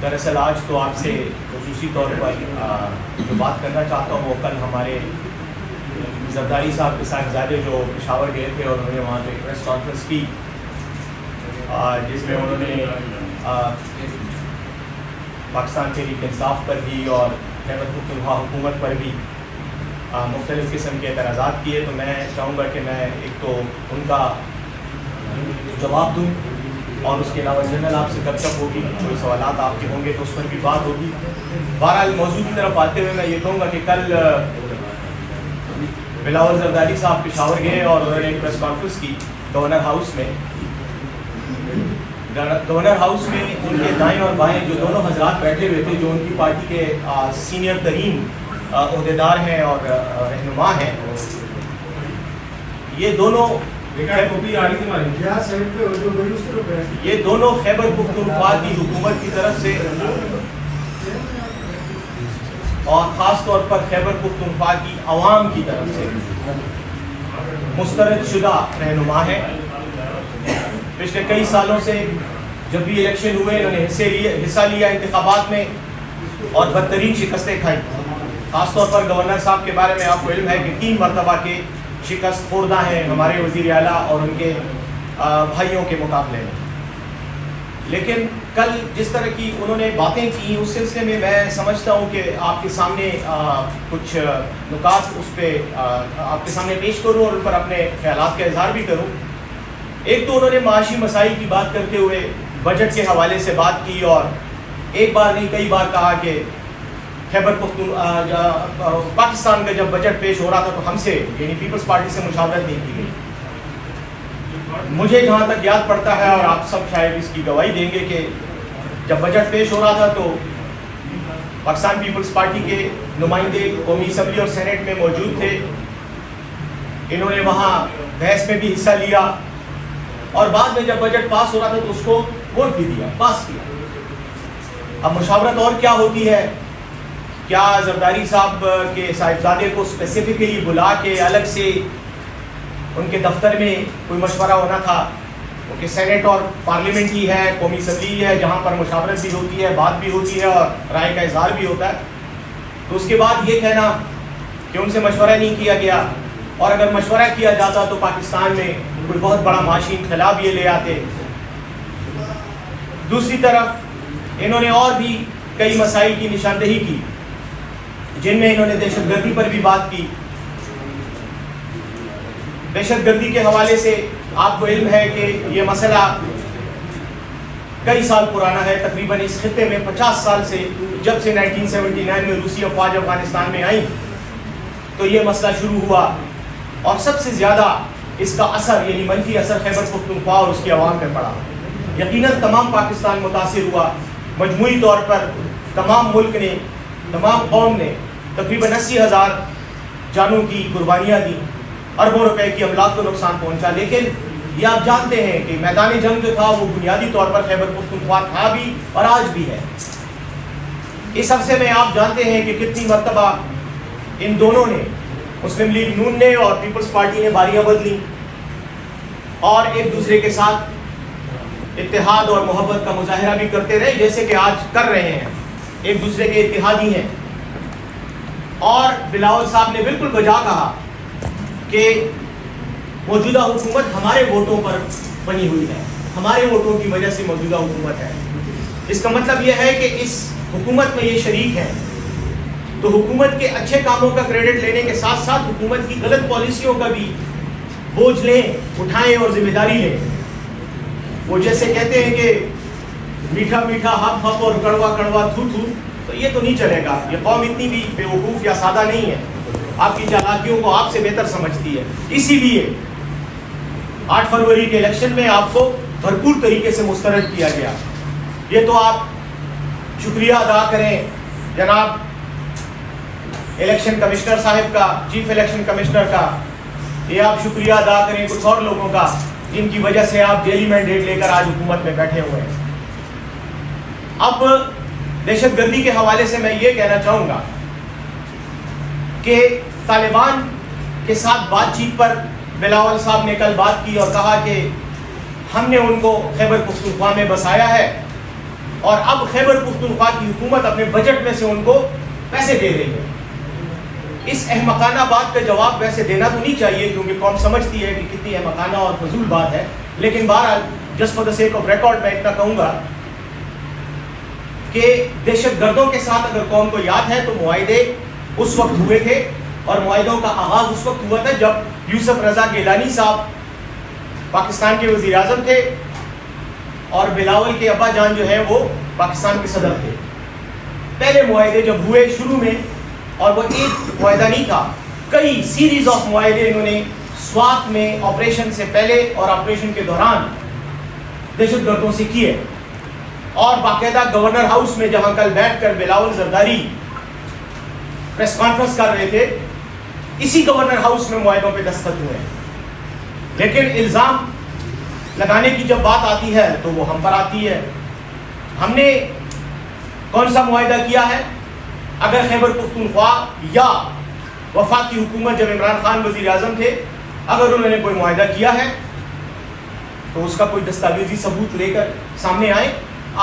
دراصل آج تو آپ سے خصوصی طور پر جو بات کرنا چاہتا ہوں وہ کل ہمارے زرداری صاحب کے ساتھ زیادہ جو پشاور گئے تھے اور انہوں نے وہاں پہ پریس کانفرنس کی جس میں انہوں نے پاکستان تحریک انصاف پر بھی اور خیبر پختونخوا حکومت پر بھی مختلف قسم کے اعتراضات کیے. تو میں چاہوں گا کہ میں ایک تو ان کا جواب دوں اور اس کے علاوہ جنرل آپ سے گپ شپ ہوگی, کوئی سوالات آپ کے ہوں گے تو اس پر بھی بات ہوگی. بہرحال موضوع کی طرف آتے ہوئے میں یہ کہوں گا کہ کل بلاول زرداری صاحب پشاور گئے اور انہوں نے ایک پریس کانفرنس کی گورنر ہاؤس میں. گورنر ہاؤس میں ان کے دائیں اور بائیں جو دونوں حضرات بیٹھے ہوئے تھے جو ان کی پارٹی کے سینئر ترین عہدیدار ہیں اور رہنما ہیں. یہ دونوں خیبر پختونخوا کی حکومت کی طرف سے اور خاص طور پر خیبر پختونخوا کی عوام کی طرف سے مسترد شدہ رہنما ہیں. پچھلے کئی سالوں سے جب بھی الیکشن ہوئے انہوں نے حصہ لیا انتخابات میں اور بدترین شکستیں کھائیں. خاص طور پر گورنر صاحب کے بارے میں آپ کو علم ہے کہ 3 مرتبہ کے شکست خوردہ ہیں ہمارے وزیر اعلیٰ اور ان کے بھائیوں کے مقابلے میں. لیکن کل جس طرح کی انہوں نے باتیں کی اس سلسلے میں میں سمجھتا ہوں کہ آپ کے سامنے کچھ نکات اس پہ آپ کے سامنے پیش کروں اور ان پر اپنے خیالات کا اظہار بھی کروں. ایک تو انہوں نے معاشی مسائل کی بات کرتے ہوئے بجٹ کے حوالے سے بات کی اور ایک بار نہیں کئی بار کہا کہ خیبر پاکستان کا جب بجٹ پیش ہو رہا تھا تو ہم سے یعنی پیپلز پارٹی سے مشاورت نہیں کی گئی. مجھے جہاں تک یاد پڑتا ہے اور آپ سب شاید اس کی گواہی دیں گے کہ جب بجٹ پیش ہو رہا تھا تو پاکستان پیپلز پارٹی کے نمائندے قومی اسمبلی اور سینٹ میں موجود تھے. انہوں نے وہاں بحث میں بھی حصہ لیا اور بعد میں جب بجٹ پاس ہو رہا تھا تو اس کو ووٹ بھی دیا, پاس کیا. اب مشاورت اور کیا ہوتی ہے؟ کیا زرداری صاحب کے صاحبزادے کو اسپیسیفکلی بلا کے الگ سے ان کے دفتر میں کوئی مشورہ ہونا تھا؟ کیونکہ سینٹ اور پارلیمنٹ ہی ہے, قومی اسمبلی ہے جہاں پر مشاورت بھی ہوتی ہے, بات بھی ہوتی ہے اور رائے کا اظہار بھی ہوتا ہے. تو اس کے بعد یہ کہنا کہ ان سے مشورہ نہیں کیا گیا اور اگر مشورہ کیا جاتا تو پاکستان میں کوئی بہت بڑا معاشی انقلاب یہ لے آتے. دوسری طرف انہوں نے اور بھی کئی مسائل کی نشاندہی کی جن میں انہوں نے دہشت گردی پر بھی بات کی. دہشت گردی کے حوالے سے آپ کو علم ہے کہ یہ مسئلہ کئی سال پرانا ہے. تقریباً اس خطے میں 50 سال سے جب سے 1979 میں روسی افواج افغانستان میں آئیں تو یہ مسئلہ شروع ہوا اور سب سے زیادہ اس کا اثر یعنی منفی اثر خیبر پختونخوا اور اس کی عوام پر پڑا. یقیناً تمام پاکستان متاثر ہوا. مجموعی طور پر تمام ملک نے, تمام قوم نے تقریباً 80,000 جانوں کی قربانیاں دیں, اربوں روپے کی املاک کو نقصان پہنچا. لیکن یہ آپ جانتے ہیں کہ میدان جنگ جو تھا وہ بنیادی طور پر خیبر پختونخوا تھا بھی اور آج بھی ہے. اس عرصے میں آپ جانتے ہیں کہ کتنی مرتبہ ان دونوں نے, مسلم لیگ نون نے اور پیپلز پارٹی نے باریاں بدلی اور ایک دوسرے کے ساتھ اتحاد اور محبت کا مظاہرہ بھی کرتے رہے جیسے کہ آج کر رہے ہیں, ایک دوسرے کے اتحادی ہیں. اور بلاول صاحب نے بالکل بجا کہا کہ موجودہ حکومت ہمارے ووٹوں پر بنی ہوئی ہے, ہمارے ووٹوں کی وجہ سے موجودہ حکومت ہے. اس کا مطلب یہ ہے کہ اس حکومت میں یہ شریک ہیں تو حکومت کے اچھے کاموں کا کریڈٹ لینے کے ساتھ ساتھ حکومت کی غلط پالیسیوں کا بھی بوجھ لیں, اٹھائیں اور ذمہ داری لیں. وہ جیسے کہتے ہیں کہ میٹھا میٹھا ہپ ہپ اور کڑوا کڑوا تھو تھو, تو یہ تو نہیں چلے گا. یہ قوم اتنی بھی بیوقوف یا سادہ نہیں ہے, آپ کی چالاکیوں کو آپ سے بہتر سمجھتی ہے. اسی لیے 8 فروری کے الیکشن میں آپ کو بھرپور طریقے سے مسترد کیا گیا. یہ تو آپ شکریہ ادا کریں جناب الیکشن کمشنر صاحب کا, چیف الیکشن کمشنر کا. یہ آپ شکریہ ادا کریں کچھ اور لوگوں کا جن کی وجہ سے آپ ڈیلی مینڈیٹ لے کر آج حکومت میں بیٹھے ہوئے ہیں. اب دہشت گردی کے حوالے سے میں یہ کہنا چاہوں گا کہ طالبان کے ساتھ بات چیت پر بلاول صاحب نے کل بات کی اور کہا کہ ہم نے ان کو خیبر پختونخوا میں بسایا ہے اور اب خیبر پختونخوا کی حکومت اپنے بجٹ میں سے ان کو پیسے دے رہی ہے. اس احمقانہ بات کا جواب ویسے دینا تو نہیں چاہیے کیونکہ قوم سمجھتی ہے کہ کتنی احمقانہ اور فضول بات ہے, لیکن بہرحال just for the sake of record میں اتنا کہوں گا کہ دہشت گردوں کے ساتھ اگر قوم کو یاد ہے تو معاہدے اس وقت ہوئے تھے, اور معاہدوں کا آغاز اس وقت ہوا تھا جب یوسف رضا گیلانی صاحب پاکستان کے وزیر اعظم تھے اور بلاول کے ابا جان جو ہے وہ پاکستان کے صدر تھے. پہلے معاہدے جب ہوئے شروع میں, اور وہ ایک معاہدہ نہیں تھا, کئی سیریز آف معاہدے انہوں نے سوات میں آپریشن سے پہلے اور آپریشن کے دوران دہشت گردوں سے کیے, اور باقاعدہ گورنر ہاؤس میں جہاں کل بیٹھ کر بلاول زرداری پریس کانفرنس کر رہے تھے, اسی گورنر ہاؤس میں معاہدوں پہ دستخط ہوئے ہیں. لیکن الزام لگانے کی جب بات آتی ہے تو وہ ہم پر آتی ہے. ہم نے کون سا معاہدہ کیا ہے؟ اگر خیبر پختونخوا یا وفاقی حکومت جب عمران خان وزیر اعظم تھے, اگر انہوں نے کوئی معاہدہ کیا ہے تو اس کا کوئی دستاویزی ثبوت لے کر سامنے آئیں,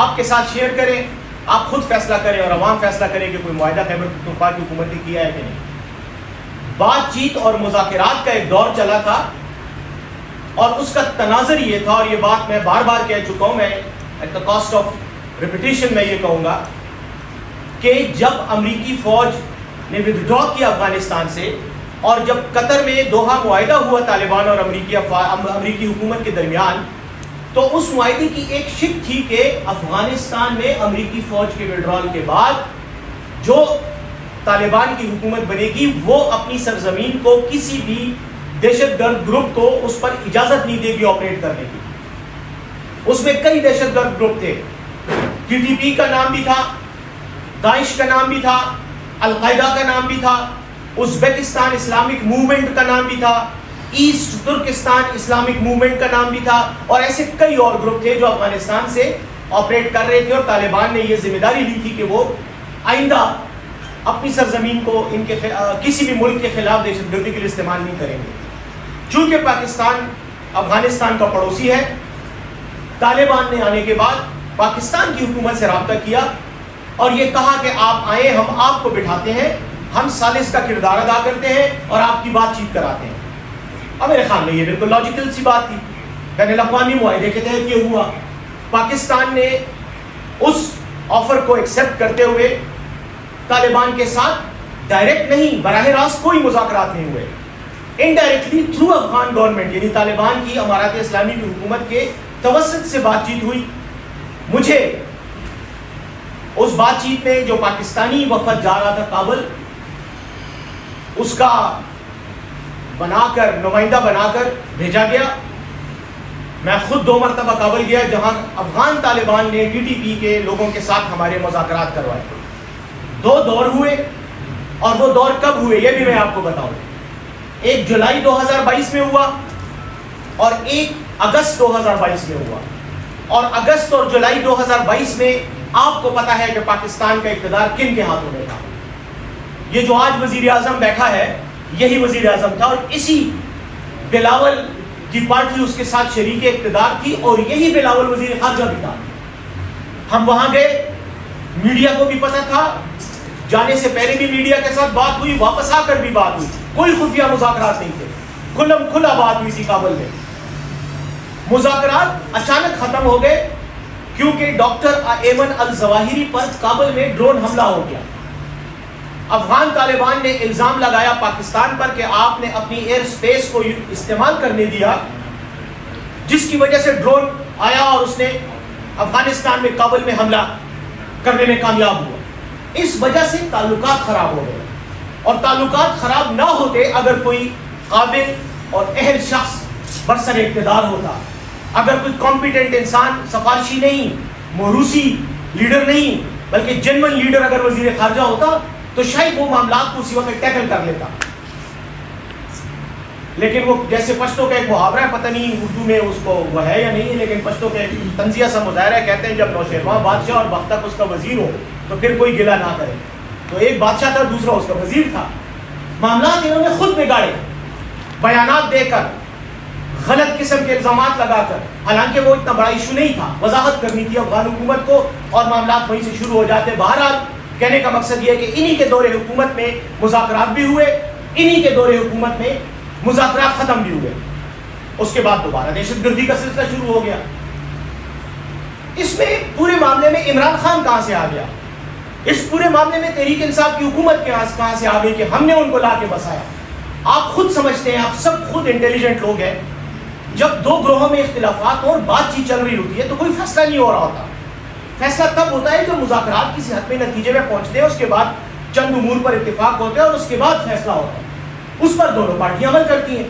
آپ کے ساتھ شیئر کریں, آپ خود فیصلہ کریں اور عوام فیصلہ کریں کہ کوئی معاہدہ خیبر پختونخوا کی حکومت نے کیا ہے کہ نہیں. بات چیت اور مذاکرات کا ایک دور چلا تھا, اور اس کا تناظر یہ تھا, اور یہ بات میں بار بار کہہ چکا ہوں, میں at the cost of repetition میں یہ کہوں گا کہ جب امریکی فوج نے ودڈرا کیا افغانستان سے, اور جب قطر میں دوحہ معاہدہ ہوا طالبان اور امریکی حکومت کے درمیان, تو اس معاہدے کی ایک شک تھی کہ افغانستان میں امریکی فوج کے ودڈرال کے بعد جو طالبان کی حکومت بنے گی وہ اپنی سرزمین کو کسی بھی دہشت گرد گروپ کو اس پر اجازت نہیں دے گی آپریٹ کرنے کی. اس میں کئی دہشت گرد گروپ تھے, TTP کا نام بھی تھا, داعش کا نام بھی تھا, القاعدہ کا نام بھی تھا, ازبکستان اسلامک موومنٹ کا نام بھی تھا, ایسٹ ترکستان اسلامک موومنٹ کا نام بھی تھا, اور ایسے کئی اور گروپ تھے جو افغانستان سے آپریٹ کر رہے تھے, اور طالبان نے یہ ذمہ داری لی تھی کہ وہ آئندہ اپنی سرزمین کو ان کے کسی بھی ملک کے خلاف دہشت گردی کے لیے استعمال نہیں کریں گے. چونکہ پاکستان افغانستان کا پڑوسی ہے, طالبان نے آنے کے بعد پاکستان کی حکومت سے رابطہ کیا اور یہ کہا کہ آپ آئیں, ہم آپ کو بٹھاتے ہیں, ہم ثالث کا کردار ادا کرتے ہیں اور آپ کی بات چیت کراتے ہیں. اب میرے خیال میں یہ بالکل لاجیکل سی بات تھی, بین الاقوامی معاہدے کے تحت یہ ہوا. پاکستان نے اس آفر کو ایکسیپٹ کرتے ہوئے طالبان کے ساتھ ڈائریکٹ نہیں, براہ راست کوئی مذاکرات نہیں ہوئے, انڈائریکٹلی تھرو افغان گورنمنٹ یعنی طالبان کی امارات اسلامی کی حکومت کے توسط سے بات چیت ہوئی. مجھے اس بات چیت میں جو پاکستانی وفد جا رہا تھا کابل, اس کا نمائندہ بنا کر بھیجا گیا. میں خود 2 مرتبہ کابل گیا جہاں افغان طالبان نے TTP کے لوگوں کے ساتھ ہمارے مذاکرات کروائے. 2 دور ہوئے, اور وہ دور کب ہوئے یہ بھی میں آپ کو بتاؤں. ایک جولائی 2022 میں ہوا اور ایک اگست 2022 میں ہوا. اور اگست اور جولائی 2022 میں آپ کو پتا ہے کہ پاکستان کا اقتدار کن کے ہاتھوں میں تھا. یہ جو آج وزیر اعظم بیٹھا ہے یہی وزیر اعظم تھا, اور اسی بلاول کی پارٹی اس کے ساتھ شریک اقتدار تھی, اور یہی بلاول وزیر خارجہ بھی تھا. ہم وہاں گئے, میڈیا کو بھی پتا تھا, جانے سے پہلے بھی میڈیا کے ساتھ بات ہوئی, واپس آ کر بھی بات ہوئی, کوئی خفیہ مذاکرات نہیں تھے, کھلم کھلا بات ہوئی تھی کابل میں. مذاکرات اچانک ختم ہو گئے کیونکہ ڈاکٹر ایمن الظواہری پر کابل میں ڈرون حملہ ہو گیا. افغان طالبان نے الزام لگایا پاکستان پر کہ آپ نے اپنی ایئر سپیس کو استعمال کرنے دیا, جس کی وجہ سے ڈرون آیا اور اس نے افغانستان میں کابل میں حملہ کرنے میں کامیاب ہوا. اس وجہ سے تعلقات خراب ہو گئے, اور تعلقات خراب نہ ہوتے اگر کوئی قابل اور اہل شخص برسر اقتدار ہوتا, اگر کوئی کمپیٹنٹ انسان, سفارشی نہیں, موروثی لیڈر نہیں بلکہ جنون لیڈر اگر وزیر خارجہ ہوتا تو شاید وہ معاملات کو اسی وقت ٹیکل کر لیتا. لیکن وہ جیسے پشتو کا ایک محاورہ ہے, پتہ نہیں اردو میں اس کو وہ ہے یا نہیں, لیکن پشتو کا ایک طنزیہ سا مظاہرہ ہے, کہتے ہیں جب نوشیروان بادشاہ اور وقت تک اس کا وزیر ہو تو پھر کوئی گلہ نہ کرے. تو ایک بادشاہ تھا, دوسرا اس کا وزیر تھا. معاملات انہوں نے خود بگاڑے بیانات دے کر, غلط قسم کے الزامات لگا کر، حالانکہ وہ اتنا بڑا ایشو نہیں تھا، وضاحت کرنی تھی افغان حکومت کو اور معاملات وہیں سے شروع ہو جاتے. بہرحال کہنے کا مقصد یہ ہے کہ انہی کے دور حکومت میں مذاکرات بھی ہوئے، انہی کے دور حکومت میں مذاکرات ختم بھی ہوئے. اس کے بعد دوبارہ دہشت گردی کا سلسلہ شروع ہو گیا. اس میں پورے معاملے میں عمران خان کہاں سے آ گیا؟ اس پورے معاملے میں تحریک انصاف کی حکومت کہاں سے آ گئی کہ ہم نے ان کو لا کے بسایا؟ آپ خود سمجھتے ہیں، آپ سب خود انٹیلیجنٹ لوگ ہیں، جب دو گروہوں میں اختلافات اور بات چیت چل رہی ہوتی ہے تو کوئی فیصلہ نہیں ہو رہا ہوتا. فیصلہ تب ہوتا ہے جب مذاکرات کسی حد میں نتیجے میں پہنچتے ہیں، اس کے بعد چند امور پر اتفاق ہوتا ہے اور اس کے بعد فیصلہ ہوتا ہے، اس پر دونوں پارٹیاں عمل کرتی ہیں.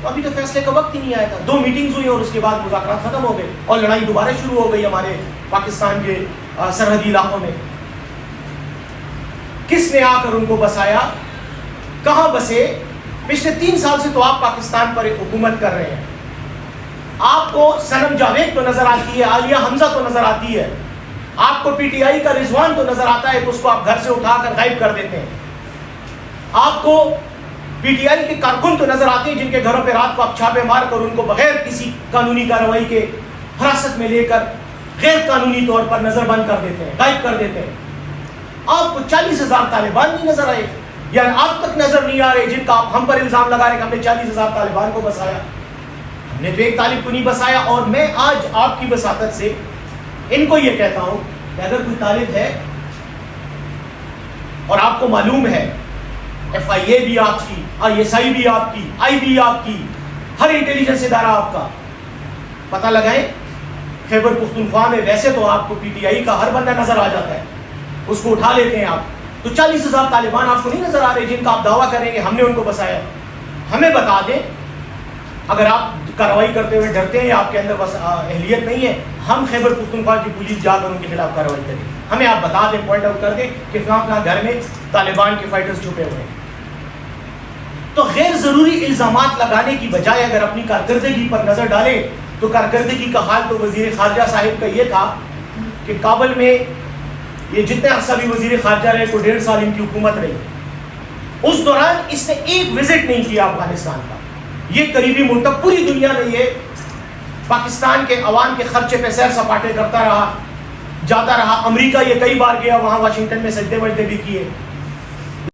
تو ابھی تو فیصلے کا وقت ہی نہیں آیا تھا. 2 میٹنگز ہوئی اور اس کے بعد مذاکرات ختم ہو گئے اور لڑائی دوبارہ شروع ہو گئی ہمارے پاکستان کے سرحدی علاقوں میں. کس نے آ کر ان کو بسایا؟ کہاں بسے؟ پچھلے 3 سال سے تو آپ پاکستان پر حکومت کر رہے ہیں. آپ کو صنم جاوید تو نظر آتی ہے، عالیہ حمزہ تو نظر آتی ہے، آپ کو پی ٹی آئی کا رضوان تو نظر آتا ہے کہ اس کو آپ گھر سے اٹھا کر غائب کر دیتے ہیں. آپ کو پی ٹی آئی کے کارکن تو نظر آتے ہیں جن کے گھروں پہ رات کو آپ چھاپے مار کر ان کو بغیر کسی قانونی کارروائی کے حراست میں لے کر غیر قانونی طور پر نظر بند کر دیتے ہیں، غائب کر دیتے ہیں. آپ کو 40,000 طالبان نہیں نظر آئے، یعنی آپ تک نظر نہیں آ رہے جن کا آپ ہم پر الزام لگا رہے کہ ہم نے 40,000 طالبان کو بسایا. ہم نے تو ایک طالب کو نہیں بسایا. اور میں آج آپ کی وساطت سے ان کو یہ کہتا ہوں کہ اگر کوئی طالب ہے اور آپ کو معلوم ہے ایف آئی اے بھی آپ کی، آئی ایس آئی بھی آپ کی، آئی بی آپ کی، ہر انٹیلیجنس ادارہ آپ کا، پتہ لگائیں. خیبر پختونخوا میں ویسے تو آپ کو پی ٹی آئی کا ہر بندہ نظر آ جاتا ہے، اس کو اٹھا لیتے ہیں آپ. تو 40,000 طالبان آپ کو نہیں نظر آ رہے جن کا آپ دعویٰ کریں کہ ہم نے ان کو بسایا؟ ہمیں بتا دیں. اگر آپ کارروائی کرتے ہوئے ڈرتے ہیں یا آپ کے اندر بس اہلیت نہیں ہے، ہم خیبر پختونخوا کی پولیس جا کر ان کے خلاف کارروائی کریں. ہمیں آپ بتا دیں، پوائنٹ آؤٹ کر دیں کہ فلاں فلاں گھر میں طالبان کے فائٹرز چھپے ہوئے ہیں. تو غیر ضروری الزامات لگانے کی بجائے اگر اپنی کارکردگی پر نظر ڈالیں تو کارکردگی کا حال تو وزیر خارجہ صاحب کا یہ تھا کہ کابل میں یہ جتنے عرصہ بھی وزیر خارجہ رہے کو 1.5 سال ان کی حکومت رہی، اس دوران اس نے ایک وزٹ نہیں کیا افغانستان کا. یہ قریبی ملک پوری دنیا میں یہ پاکستان کے عوام کے خرچے پہ سیر سپاٹے کرتا رہا، جاتا رہا. امریکہ یہ کئی بار گیا، وہاں واشنگٹن میں سجدے وجدے بھی کیے.